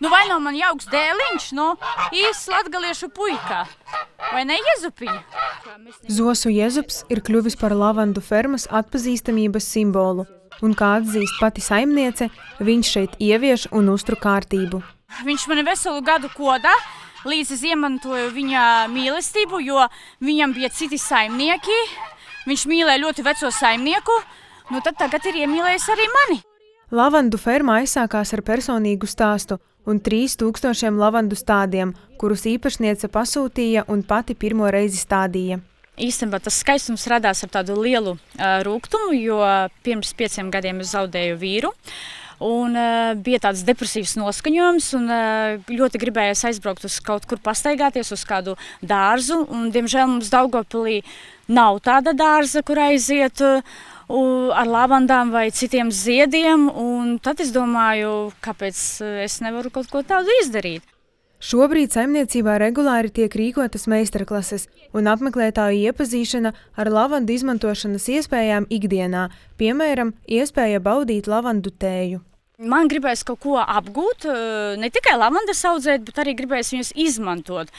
vai nav man jauks dēliņš, īsts latgaliešu puika, vai ne Jezupiņa? Zosu Jezups ir kļuvis par lavandu fermas atpazīstamības simbolu, un kā atzīst pati saimniece, viņš šeit ievieš un uztur kārtību. Viņš mani veselu gadu kodā, līdz es iemantoju viņa mīlestību, jo viņam bija citi saimnieki, viņš mīlēja ļoti veco saimnieku, tad tagad ir iemīlējis arī mani. Lavandu ferma aizsākās ar personīgu stāstu un 3000 lavandu stādiem, kurus īpašniece pasūtīja un pati pirmo reizi stādīja. Īstenībā tas skaistums radās ar tādu lielu rūgtumu, jo pirms 5 gadiem es zaudēju vīru. Un bija tāds depresīvs noskaņojums un ļoti gribējās aizbraukt uz kaut kur pastaigāties uz kādu dārzu. Un, diemžēl mums Daugavpilī nav tāda dārza, kur aiziet ar lavandām vai citiem ziediem. Un tad es domāju, kāpēc es nevaru kaut ko tādu izdarīt. Šobrīd saimniecībā regulāri tiek rīkotas meistarklases un apmeklētāju iepazīšana ar lavandu izmantošanas iespējām ikdienā, piemēram, iespēja baudīt lavandu tēju. Man gribēs kaut ko apgūt, ne tikai lavandas audzēt, bet arī gribēs viņus izmantot.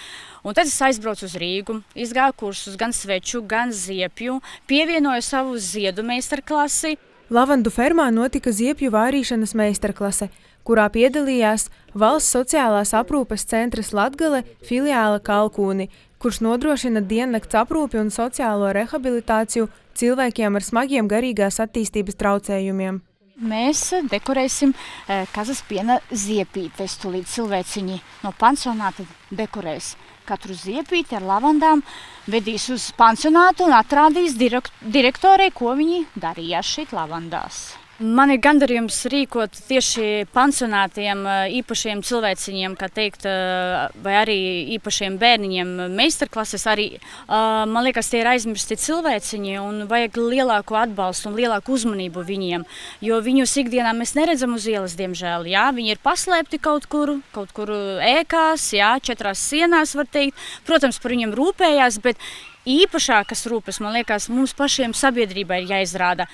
Un tad es aizbraucu uz Rīgu, izgāju kursus gan sveču, gan ziepju, pievienoju savu ziedu meistarklasi. Lavandu fermā notika ziepju vārīšanas meistarklase, kurā piedalījās Valsts sociālās aprūpes centras Latgale filiāla Kalkūni, kurš nodrošina diennakts aprūpi un sociālo rehabilitāciju cilvēkiem ar smagiem garīgās attīstības traucējumiem. Mēs dekorēsim kazas piena ziepītes, tūlīt cilvēciņi no pansionāta dekorēs. Katru ziepīti ar lavandām vedīs uz pansionātu un atrādīs direktorei, ko viņi darījās šeit lavandās. Man ir gandarījums rīkot tieši pansionātiem, īpašiem cilvēciņiem, kā teikt, vai arī īpašiem bērniņiem meistarklases. Arī, man liekas, tie ir aizmirsti cilvēciņi un vajag lielāku atbalstu un lielāku uzmanību viņiem, jo viņus ikdienā mēs neredzam uz ielas, diemžēl. Jā, viņi ir paslēpti kaut kur ēkās, jā, 4 sienās, var teikt. Protams, par viņiem rūpējās, bet īpašākas rūpes, man liekas, mums pašiem sabiedrībai ir jāizrāda.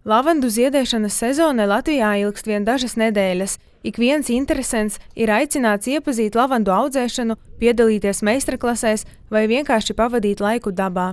Lavandu ziedēšanas sezona Latvijā ilgst vien dažas nedēļas. Ik viens interesents ir aicināts iepazīt lavandu audzēšanu, piedalīties meistarklasēs vai vienkārši pavadīt laiku dabā.